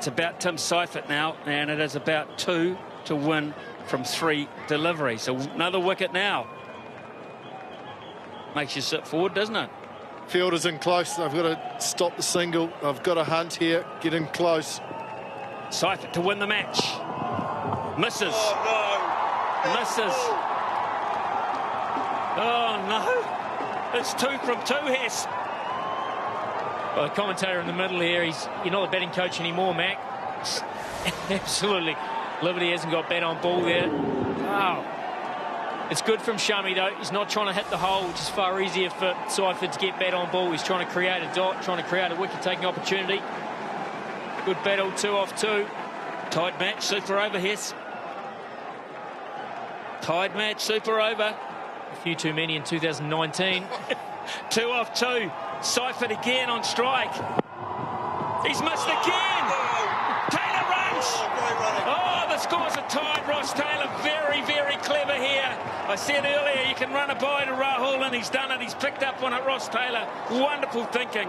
It's about Tim Seifert now, and it is about 2 to win from 3 deliveries. So another wicket now. Makes you sit forward, doesn't it? Fielder's in close. I've got to stop the single. I've got to hunt here, get in close. Seifert to win the match. Misses. Oh, no. Misses. Oh, no. It's 2 from 2, Hess. Well, the commentator in the middle here, you're not a batting coach anymore, Mac. Absolutely. Liberty hasn't got bat on ball there. Wow. It's good from Shami, though. He's not trying to hit the hole, which is far easier for Seifert to get bat on ball. He's trying to create a dot, trying to create a wicket-taking opportunity. Good battle, 2 off 2. Tied match, super over, Hess. Tied match, super over. A few too many in 2019. 2 off 2. Seifert again on strike. He's missed again. Taylor runs. Oh, the scores are tied. Ross Taylor very, very clever here. I said earlier you can run a bye to Rahul, and he's done it. He's picked up on it, Ross Taylor. Wonderful thinking.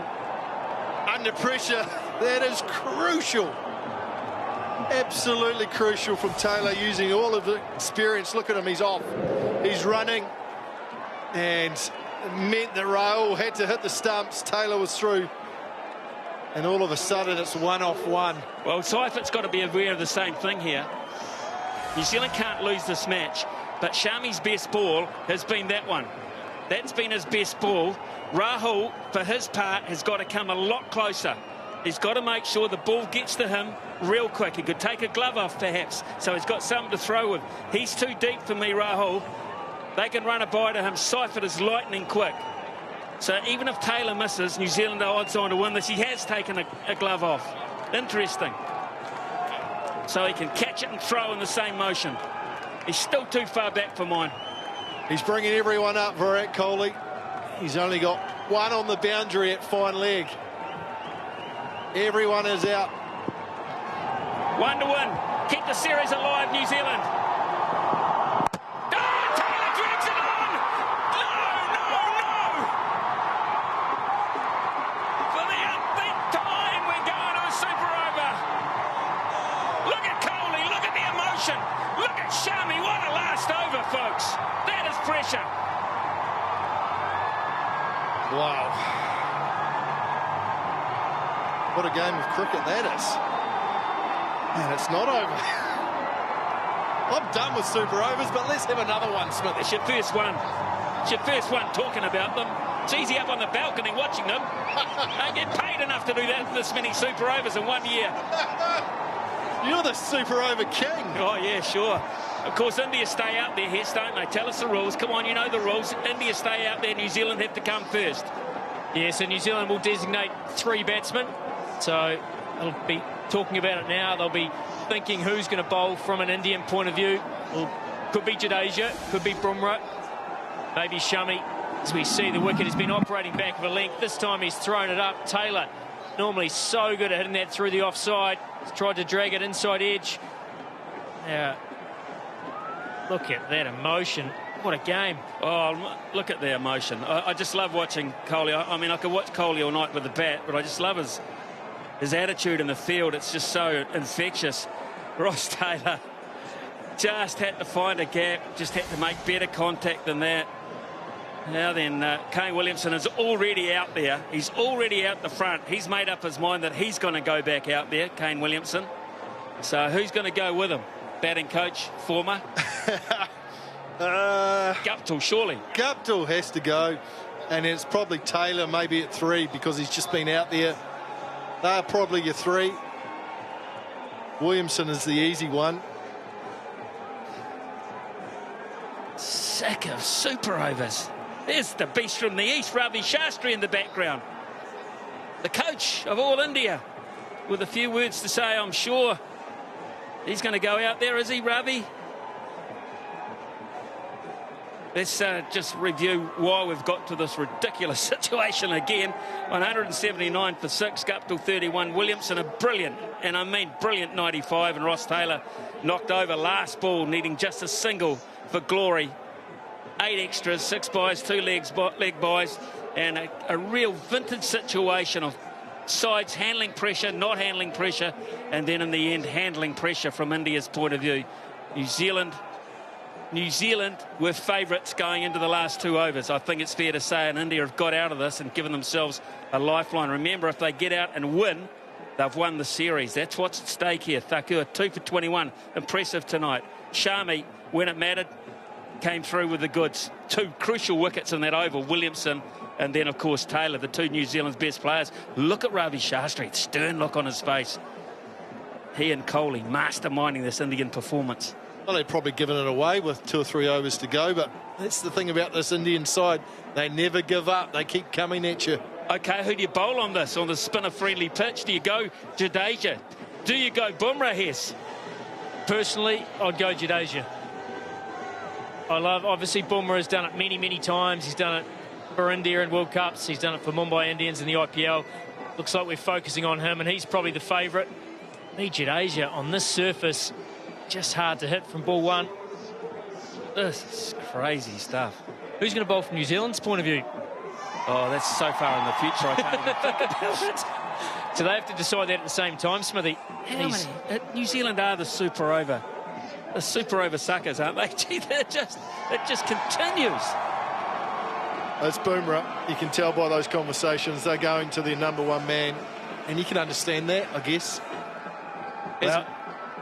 Under pressure, that is crucial. Absolutely crucial from Taylor, using all of the experience. Look at him, he's off. He's running. And it meant that Rahul had to hit the stumps. Taylor was through. And all of a sudden, it's 1 off 1. Well, Seifert's got to be aware of the same thing here. New Zealand can't lose this match, but Shami's best ball has been that one. That's been his best ball. Rahul, for his part, has got to come a lot closer. He's got to make sure the ball gets to him real quick. He could take a glove off, perhaps, so he's got something to throw with. He's too deep for me, Rahul. They can run a bye to him. Seifert is lightning quick. So even if Taylor misses, New Zealand are odds on to win this. He has taken a glove off. Interesting. So he can catch it and throw in the same motion. He's still too far back for mine. He's bringing everyone up, Virat Kohli. He's only got 1 on the boundary at fine leg. Everyone is out. 1 to win. Keep the series alive, New Zealand. Look at Shami, what a last over, folks. That is pressure. Wow. What a game of cricket that is. And it's not over. I'm done with super overs, but let's have another one, Smith. It's your first one. It's your first one talking about them. It's easy up on the balcony watching them. Don't get paid enough to do that, this many super overs in 1 year. You're the super over king. Oh, yeah, sure. Of course, India stay out there, Hess, don't they? Tell us the rules. Come on, you know the rules. India stay out there. New Zealand have to come first. Yeah, so New Zealand will designate 3 batsmen. So they'll be talking about it now. They'll be thinking who's going to bowl from an Indian point of view. Well, could be Jadeja, could be Bumrah, maybe Shami. As we see, the wicket has been operating back of a length. This time he's thrown it up. Taylor, normally so good at hitting that through the offside. He's tried to drag it inside edge. Now, look at that emotion. What a game. Oh, look at the emotion. I just love watching Kohli. I mean, I could watch Kohli all night with the bat, but I just love his attitude in the field. It's just so infectious. Ross Taylor just had to find a gap, just had to make better contact than that. Now then, Kane Williamson is already out there. He's already out the front. He's made up his mind that he's going to go back out there, Kane Williamson. So who's going to go with him? Batting coach, former? Guptill, surely. Guptill has to go. And it's probably Taylor maybe at 3 because he's just been out there. They're probably your 3. Williamson is the easy one. Sick of super overs. There's the beast from the east, Ravi Shastri, in the background. The coach of all India, with a few words to say, I'm sure. He's going to go out there, is he, Ravi? Let's just review why we've got to this ridiculous situation again. 179 for 6, Guptill 31. Williamson a brilliant, and I mean brilliant 95, and Ross Taylor knocked over last ball, needing just a single for glory. 8 extras, 6 byes, 2 leg byes, and a real vintage situation of sides handling pressure, not handling pressure, and then in the end handling pressure from India's point of view. New Zealand were favourites going into the last 2 overs. I think it's fair to say, and India have got out of this and given themselves a lifeline. Remember, if they get out and win, they've won the series. That's what's at stake here. Thakur, 2 for 21. Impressive tonight. Shami, when it mattered, came through with the goods. 2 crucial wickets in that over. Williamson and then, of course, Taylor, the 2 New Zealand's best players. Look at Ravi Shastri, stern look on his face. He and Kohli masterminding this Indian performance. Well, they've probably given it away with 2 or 3 overs to go, but that's the thing about this Indian side. They never give up. They keep coming at you. OK, who do you bowl on this, on the spinner-friendly pitch? Do you go Jadeja? Do you go Bumrah, Hess? Personally, I'd go Jadeja. Obviously, Bumrah has done it many, many times. He's done it for India in World Cups. He's done it for Mumbai Indians in the IPL. Looks like we're focusing on him, and he's probably the favourite. Jadeja on this surface, just hard to hit from ball 1. This is crazy stuff. Who's going to bowl from New Zealand's point of view? Oh, that's so far in the future, I can't even think about it. So they have to decide that at the same time, Smithy. New Zealand are the super over. The super over suckers, aren't they? Gee, it just continues. It's Bumrah. You can tell by those conversations they're going to their #1 man, and you can understand that, I guess. Well,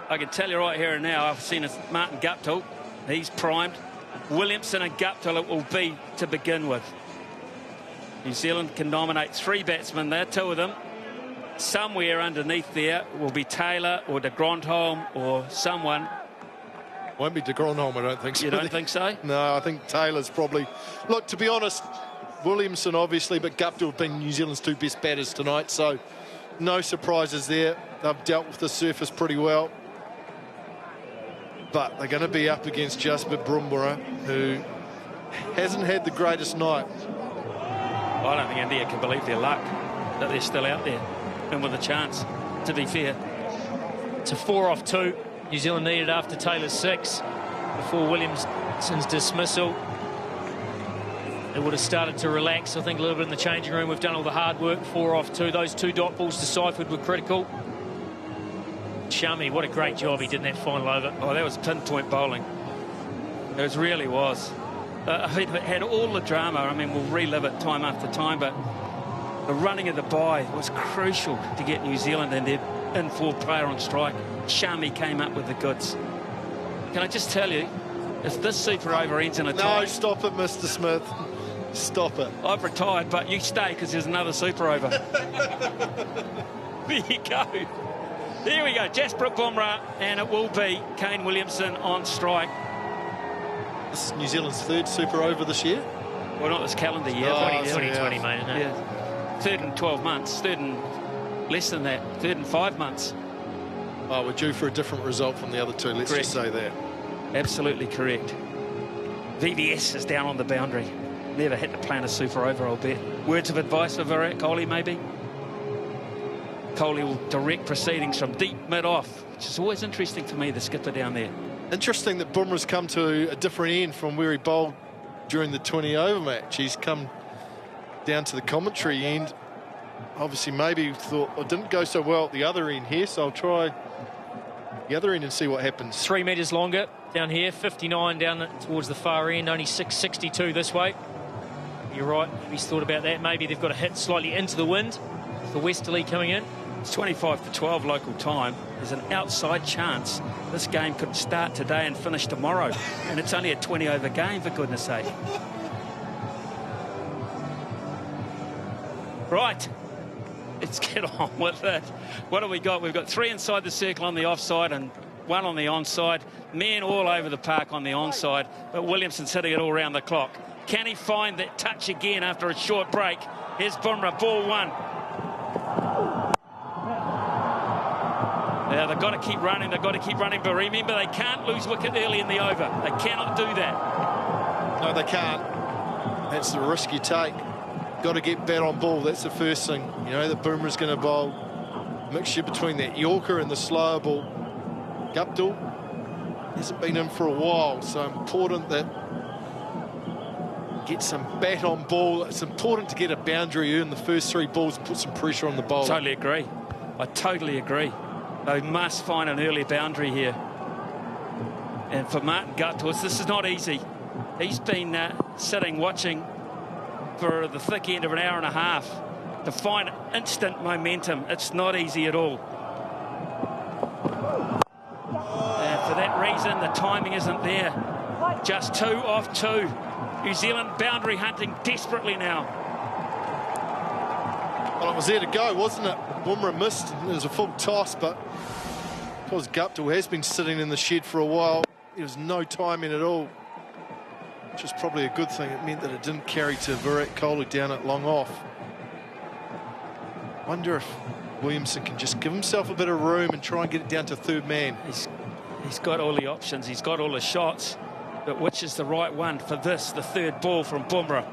I can tell you right here and now, I've seen Martin Guptill. He's primed. Williamson and Guptill it will be to begin with. New Zealand can nominate 3 batsmen there, 2 of them. Somewhere underneath there will be Taylor or de Grandhomme or someone. Won't be de Grandhomme, I don't think so. You don't think so? No, I think Taylor's probably... Look, to be honest, Williamson obviously, but Guptill have been New Zealand's 2 best batters tonight, so no surprises there. They've dealt with the surface pretty well. But they're going to be up against Jasprit Bumrah, who hasn't had the greatest night. I don't think India can believe their luck that they're still out there and with a chance, to be fair. It's a 4 off 2. New Zealand needed after Taylor's 6 before Williamson's dismissal. They would have started to relax, I think, a little bit in the changing room. We've done all the hard work. 4 off 2. Those 2 dot balls deciphered were critical. Shami, what a great job he did in that final over. Oh, that was pinpoint bowling. It really was. It had all the drama. I mean, we'll relive it time after time, but the running of the bye was crucial to get New Zealand and their in-forward player on strike. Shami came up with the goods. Can I just tell you, if this super over ends in a tie... No, stop it, Mr. Smith. Stop it. I've retired, but you stay because there's another super over. There you go. Here we go, Jasprit Bumrah, and it will be Kane Williamson on strike. This is New Zealand's 3rd super over this year? Well, not this calendar year. 2020, mate, isn't it? Yeah. 3rd in 12 months, 3rd in less than that, 3rd in 5 months. Oh, we're due for a different result from the other 2, let's Correct. just say that. Absolutely correct. VVS is down on the boundary. Never had to plan a super over, I'll bet. Words of advice for Virat Kohli, maybe? Kohli will direct proceedings from deep mid-off, which is always interesting for me, the skipper down there. Interesting that Bumrah's come to a different end from where he bowled during the 20-over match. He's come down to the commentary end. Obviously, maybe thought it didn't go so well at the other end here, so I'll try the other end and see what happens. 3 metres longer down here, 59 down towards the far end, only 662 this way. You're right, he's thought about that. Maybe they've got to hit slightly into the wind. The westerly coming in. It's 25 to 12 local time. There's an outside chance this game could start today and finish tomorrow. And it's only a 20-over game, for goodness sake. Right. Let's get on with it. What have we got? We've got 3 inside the circle on the offside and 1 on the onside. Men all over the park on the onside, but Williamson's hitting it all round the clock. Can he find that touch again after a short break? Here's Bumrah, ball 1. Now, they've got to keep running, but remember, they can't lose wicket early in the over. They cannot do that. No, they can't. That's the risk you take. Got to get bat on ball. That's the first thing. You know that Bumrah's going to bowl. Mixture between that Yorker and the slower ball. Guptill hasn't been in for a while, so important that get some bat on ball. It's important to get a boundary in the first 3 balls and put some pressure on the bowler. Totally agree. I totally agree. They must find an early boundary here. And for Martin Guttorth, this is not easy. He's been sitting watching for the thick end of an hour and a half to find instant momentum. It's not easy at all. And for that reason, the timing isn't there. Just 2 off 2. New Zealand boundary hunting desperately now. Well, it was there to go, wasn't it? Bumrah missed. It was a full toss, but because Guptill has been sitting in the shed for a while, there was no timing at all, which is probably a good thing. It meant that it didn't carry to Virat Kohli down at long off. Wonder if Williamson can just give himself a bit of room and try and get it down to 3rd man. He's got all the options. He's got all the shots. But which is the right one for this, the 3rd ball from Bumrah?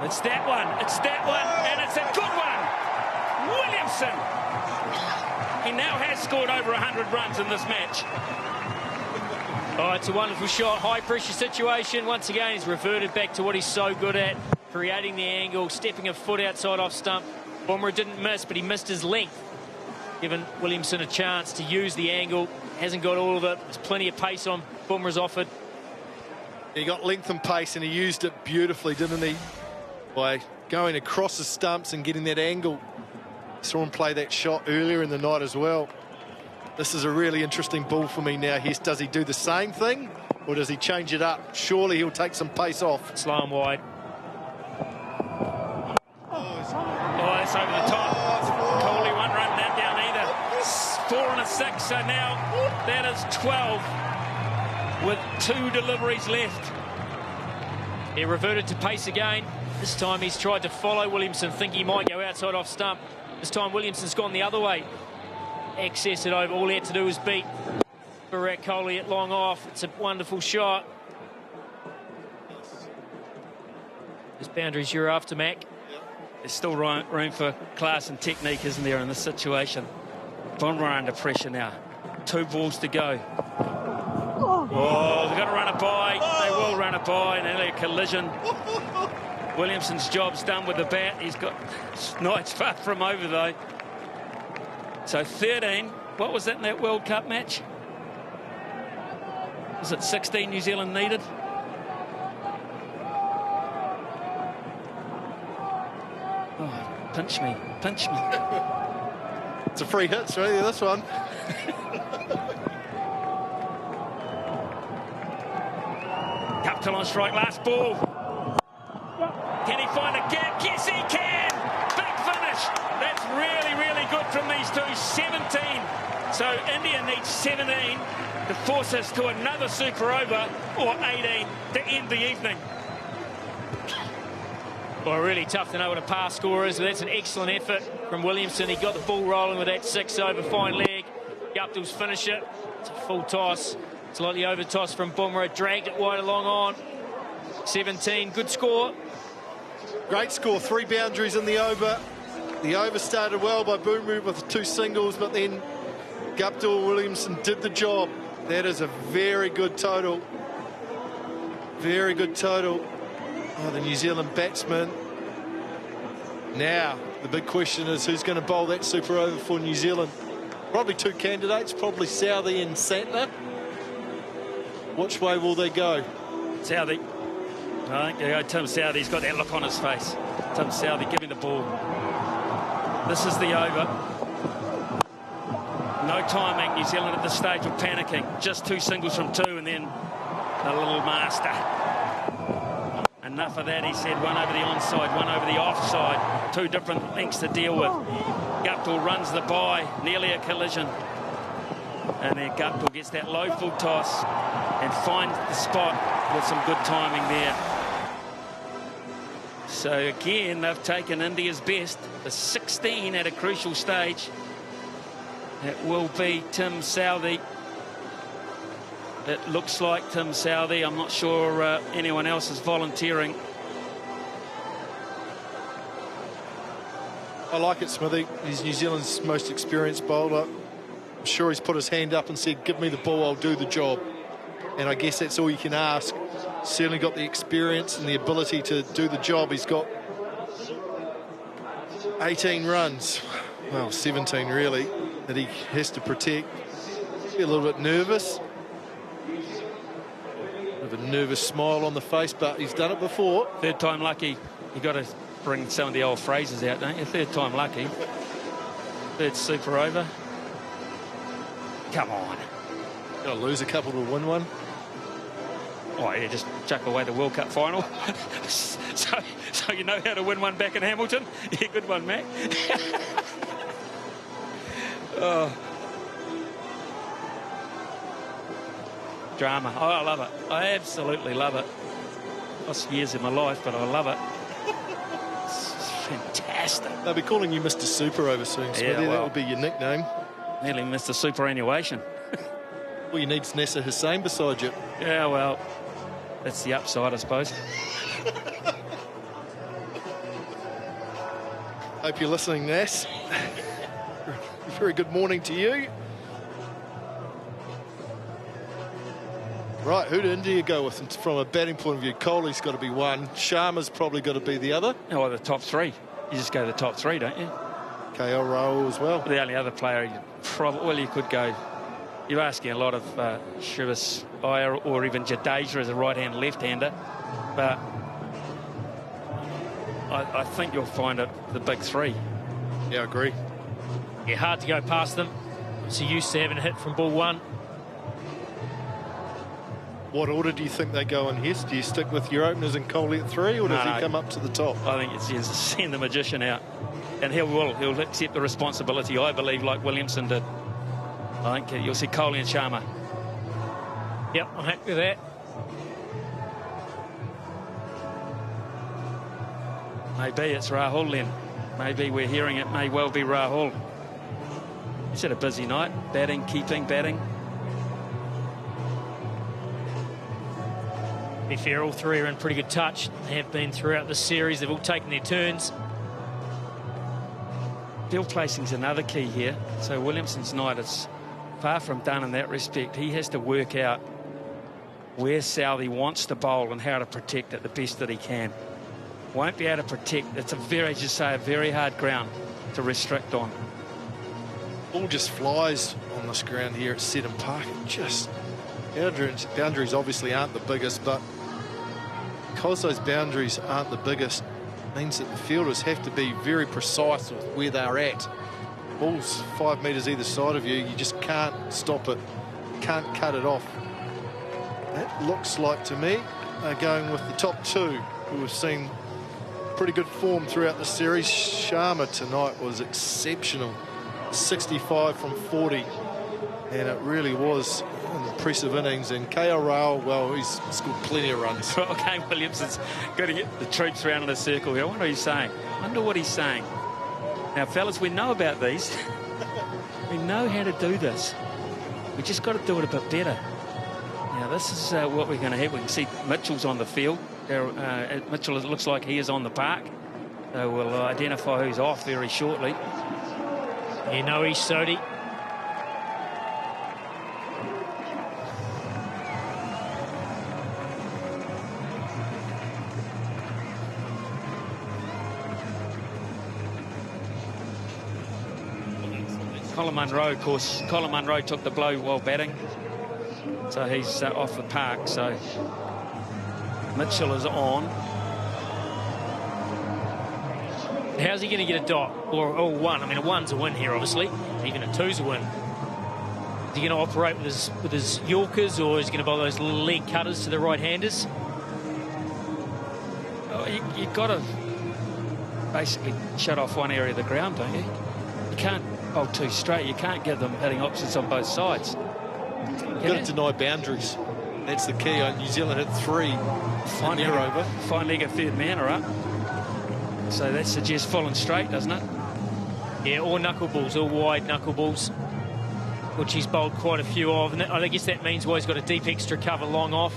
It's that one. It's that one. And it's a good one. Williamson. He now has scored over 100 runs in this match. Oh, it's a wonderful shot. High pressure situation. Once again, he's reverted back to what he's so good at. Creating the angle, stepping a foot outside off stump. Bumrah didn't miss, but he missed his length. Giving Williamson a chance to use the angle. Hasn't got all of it. There's plenty of pace on Bumrah's offered. He got length and pace, and he used it beautifully, didn't he? By going across the stumps and getting that angle. Saw him play that shot earlier in the night as well. This is a really interesting ball for me now. Hess, does he do the same thing, or does he change it up? Surely he'll take some pace off. Slow and wide. Oh, that's over the top. Kohli won't run that down either. 4 and a 6, so now that is 12 with 2 deliveries left. He reverted to pace again. This time he's tried to follow Williamson, think he might go outside off stump. This time Williamson's gone the other way. Access it over. All he had to do was beat Virat Kohli at long off. It's a wonderful shot. This boundaries you're after, Mac. There's still room for class and technique, isn't there, in this situation? Bumrah under pressure now. 2 balls to go. Oh, they've got to run it by. They will run it by. Nearly a collision. Williamson's job's done with the bat. He's got Knight's far from over, though. So 13. What was that in that World Cup match? Was it 16 New Zealand needed? Oh, pinch me. Pinch me. It's a free hit, really, this one. Guptill on strike, last ball. Can he find a gap? Yes, he can! Big finish. That's really, really good from these two. 17. So India needs 17 to force us to another super over, or 18 to end the evening. Well, really tough to know what a pass score is, but that's an excellent effort from Williamson. He got the ball rolling with that 6 over, fine leg. Guptill's finish it. It's a full toss. Slightly over toss from Bumrah. Dragged it wide along on. 17, good score. Great score, 3 boundaries in the over. The over started well by Bumrah with 2 singles, but then Guptill Williamson did the job. That is a very good total. Very good total. Oh, the New Zealand batsman. Now, the big question is who's going to bowl that super over for New Zealand? Probably 2 candidates, probably Southee and Santner. Which way will they go? Southee. I think they go Tim Southee. He's got that look on his face. Tim Southee, give me the ball. This is the over. No timing. New Zealand at this stage of panicking. Just 2 singles from 2 and then a little master. Enough of that, he said. One over the onside, one over the offside. 2 different lengths to deal with. Guptill runs the bye. Nearly a collision. And then Guptill gets that low full toss and finds the spot with some good timing there. So again, they've taken India's best, the 16 at a crucial stage. It will be Tim Southee. It looks like Tim Southee. I'm not sure anyone else is volunteering. I like it, Smithy. He's New Zealand's most experienced bowler. I'm sure he's put his hand up and said, give me the ball, I'll do the job. And I guess that's all you can ask certainly got the experience and the ability to do the job. He's got 18 runs, well, 17 really, that he has to protect. Be a little bit nervous. With a nervous smile on the face, but he's done it before. Third time lucky. You got to bring some of the old phrases out, don't you? Third time lucky. Third super over. Come on. Got to lose a couple to win one. Oh, yeah, just chuck away the World Cup final. so you know how to win one back in Hamilton? Yeah, good one, Mac. Oh. Drama. Oh, I love it. I absolutely love it. Lost years of my life, but I love it. It's fantastic. They'll be calling you Mr. Super over soon, Smithy. Yeah, well, that will be your nickname. Nearly Mr. Superannuation. All you need is Nasser Hussain beside you. Yeah, well, that's the upside, I suppose. Hope you're listening, Nass. Very good morning to you. Right, who do India go with from a batting point of view? Kohli's got to be one. Sharma's probably got to be the other. Oh, the top three. You just go the top three, don't you? KL Rahul as well. The only other player, well, you could go. You're asking a lot of Shrivas Iyer or even Jadeja as a right-hand, left-hander. But I think you'll find it the big three. Yeah, I agree. Yeah, hard to go past them. So used to having a hit from ball one. What order do you think they go in here? Do you stick with your openers and Kohli at 3, or does he come up to the top? I think it's send the magician out. And he'll accept the responsibility, I believe, like Williamson did. I think you'll see Kohli and Sharma. Yep, I'm happy with that. Maybe it's Rahul then. Maybe we're hearing it may well be Rahul. He's had a busy night. Batting, keeping, batting. To be fair, all three are in pretty good touch. They have been throughout the series. They've all taken their turns. Field placing's another key here. So Williamson's night is far from done in that respect. He has to work out where Southey wants to bowl and how to protect it the best that he can. Won't be able to protect. It's a very, as you say, a very hard ground to restrict on. Ball just flies on this ground here at Seddon Park. Just boundaries obviously aren't the biggest, but because those boundaries aren't the biggest, means that the fielders have to be very precise with where they're at. Ball's 5 metres either side of you. You just can't stop it, can't cut it off. That looks like to me they're going with the top two, who have seen pretty good form throughout the series. Sharma tonight was exceptional, 65 from 40, and it really was an impressive innings. And KL Rahul, well, he's scored plenty of runs. Well, Kane Williamson's got to get the troops around in a circle here. I wonder what he's saying. Now, fellas, we know about these. We know how to do this. We just got to do it a bit better. Now, this is what we're going to have. We can see Mitchell's on the field. Mitchell, it looks like he is on the park. So we'll identify who's off very shortly. You know he's Sodhi. Colin Munro, of course. Colin Munro took the blow while batting. So he's off the park. So Mitchell is on. How's he going to get a dot or one? I mean, a one's a win here, obviously. Even a two's a win. Is he going to operate with his Yorkers, or is he going to bowl those little leg cutters to the right-handers? Oh, you've got to basically shut off one area of the ground, don't you? You can't bowl too straight. You can't get them hitting opposites on both sides. You've got to deny boundaries. That's the key. New Zealand hit 3. Fine leg a third man are up. So that suggests full and straight, doesn't it? Yeah, or knuckleballs, or wide knuckleballs, which he's bowled quite a few of. And I guess that means why he's got a deep extra cover long off.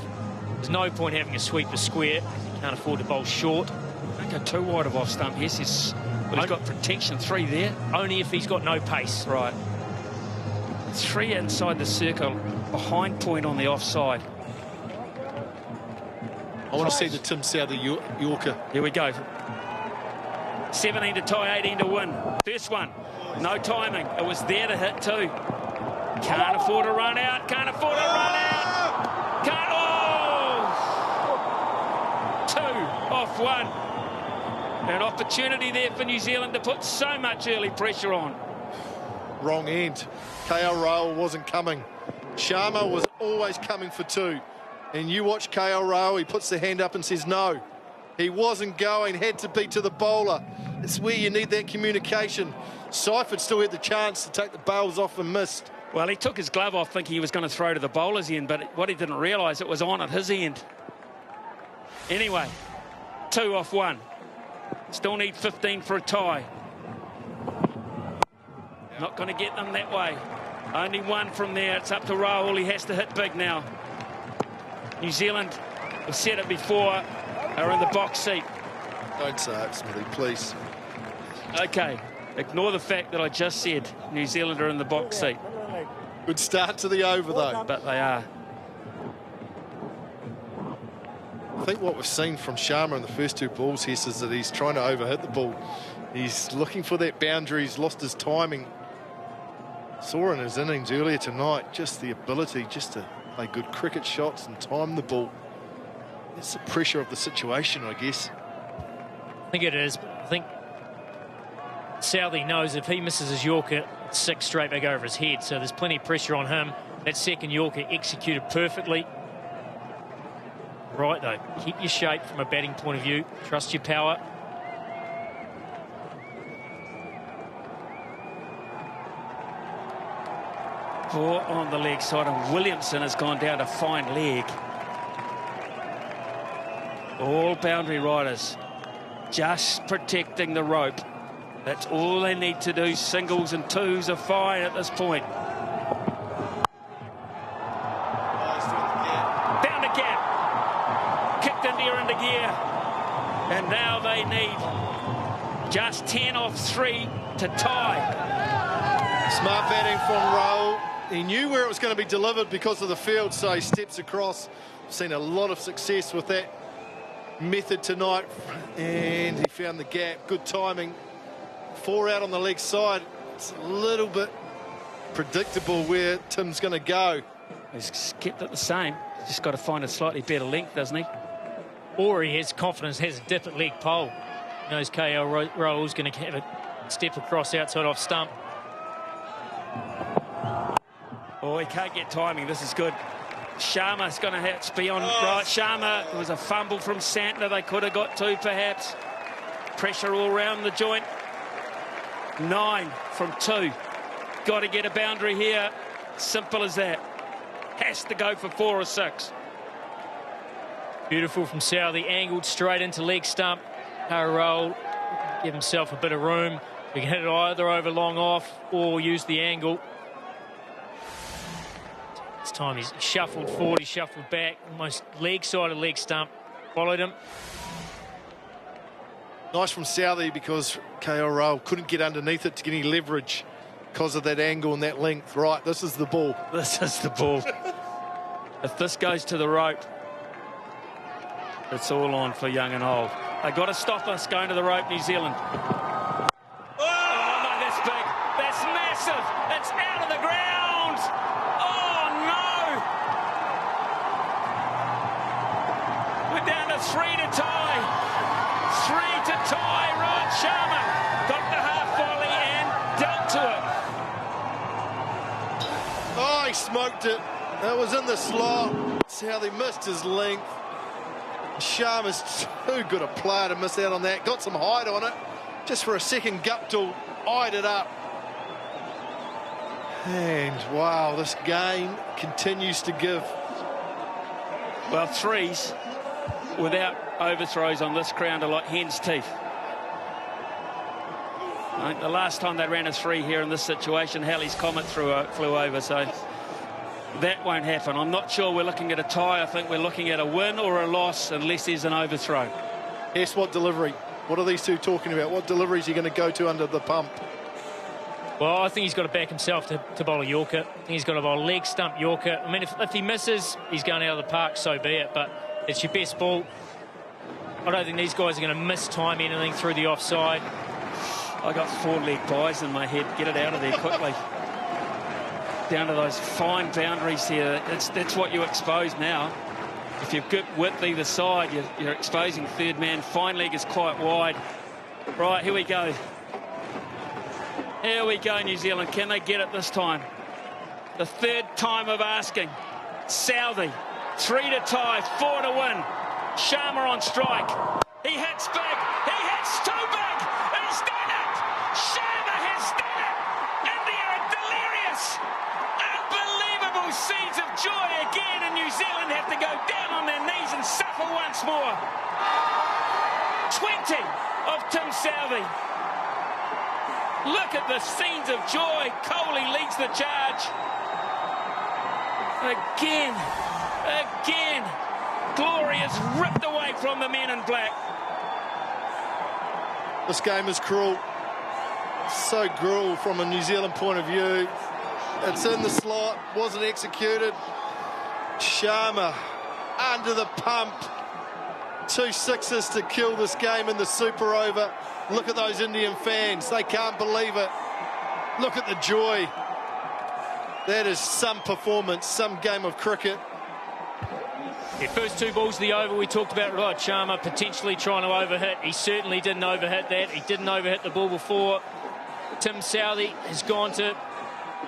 There's no point having a sweeper square. He can't afford to bowl short. Don't go too wide of off stump. Yes, he's got protection, 3 there. Only if he's got no pace. Right. 3 inside the circle, behind point on the offside. I want to see the Tim Southey Yorker. Here we go. 17 to tie, 18 to win. First one, no timing. It was there to hit too. Can't afford to run out. Can't afford to run out. Can't. Oh! 2 off 1. An opportunity there for New Zealand to put so much early pressure on. Wrong end. KL Rail wasn't coming. Sharma was always coming for 2. And you watch KL Rail, he puts the hand up and says no. He wasn't going, had to be to the bowler. It's where you need that communication. Seifert still had the chance to take the bails off and missed. Well, he took his glove off thinking he was going to throw to the bowler's end, but what he didn't realise, it was on at his end. Anyway, 2 off 1. Still need 15 for a tie. Not going to get them that way. Only 1 from there. It's up to Rahul. He has to hit big now. New Zealand, we've said it before, are in the box seat. Don't say it, Smithy, please. OK, ignore the fact that I just said New Zealand are in the box seat. Good start to the over, though. But they are. I think what we've seen from Sharma in the first 2 balls here is that he's trying to overhit the ball. He's looking for that boundary. He's lost his timing. Saw in his innings earlier tonight just the ability just to play good cricket shots and time the ball. It's the pressure of the situation, I guess. I think it is, but I think Southey knows if he misses his Yorker, 6 straight back over his head, so there's plenty of pressure on him. That second Yorker executed perfectly. Right, though, keep your shape from a batting point of view. Trust your power. Four on the leg side, and Williamson has gone down to fine leg. All boundary riders just protecting the rope. That's all they need to do. Singles and 2s are fine at this point. Found a gap. Kicked India into gear. And now they need just 10 off 3 to tie. Smart batting from Rahul. He knew where it was going to be delivered because of the field, so he steps across. Seen a lot of success with that method tonight, and he found the gap. Good timing. 4 out on the leg side. It's a little bit predictable where Tim's going to go. He's kept it the same. He's just got to find a slightly better length, doesn't he? Or he has confidence, has a dip at leg pole. He knows KL Rahul's going to have a step across outside off stump. Oh, he can't get timing. This is good. Sharma's going to have to be on right. Sharma, there was a fumble from Santner. They could have got 2, perhaps. Pressure all round the joint. 9 from 2. Got to get a boundary here. Simple as that. Has to go for 4 or 6. Beautiful from Southey, angled straight into leg stump. Roll, give himself a bit of room. He can hit it either over long off or use the angle. This time he's shuffled forward, he shuffled back, almost leg side of leg stump. Followed him. Nice from Southey because KL Rahul couldn't get underneath it to get any leverage because of that angle and that length. Right, this is the ball. This is the ball. If this goes to the rope, it's all on for young and old. They've got to stop us going to the rope, New Zealand. Oh, no, that's big. That's massive. It's out of the ground. Oh, no. We're down to 3 to tie. 3 to tie. Rohit Sharma got the half volley and dealt to it. Oh, he smoked it. That was in the slot. Southey missed his length. Sharma's too good a player to miss out on that. Got some height on it. Just for a second, Guptill eyed it up. And, wow, this game continues to give. Well, 3s without overthrows on this ground are like hen's teeth. I think the last time they ran a 3 here in this situation, Halley's Comet flew over, so that won't happen. I'm not sure we're looking at a tie. I think we're looking at a win or a loss unless there's an overthrow. Yes, what delivery? What are these two talking about? What delivery is he going to go to under the pump? Well, I think he's got to back himself to bowl a Yorker. I think he's got to bowl a leg stump Yorker. I mean, if he misses, he's going out of the park, so be it. But It's your best ball. I don't think these guys are going to miss-time anything through the offside. I got 4-leg buys in my head. Get it out of there quickly. Down to those fine boundaries here. That's what you expose now. If you've got width either side, you're exposing third man. Fine leg is quite wide. Right, here we go. Here we go, New Zealand. Can they get it this time? The third time of asking. Southey, 3 to tie, 4 to win. Sharma on strike. He hits big. He hits too big. He's done it. Sharma has done it. India are delirious. Unbelievable scenes of joy again, and New Zealand have to go down on their knees and suffer once more. 20 of Tim Southey. Look at the scenes of joy. Coley leads the charge. Again. Glory is ripped away from the men in black. This game is cruel. So cruel from a New Zealand point of view. It's in the slot, wasn't executed. Sharma under the pump. 2 sixes to kill this game in the super over. Look at those Indian fans. They can't believe it. Look at the joy. That is some performance, some game of cricket. The first 2 balls of the over, we talked about Rohit Sharma potentially trying to overhit. He certainly didn't overhit that. He didn't overhit the ball before. Tim Southey has gone to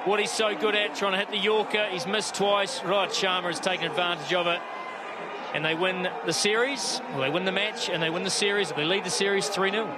what he's so good at, trying to hit the Yorker. He's missed twice. Rohit Sharma has taken advantage of it. And they win the series, well, they win the match, and they win the series. They lead the series 3-0.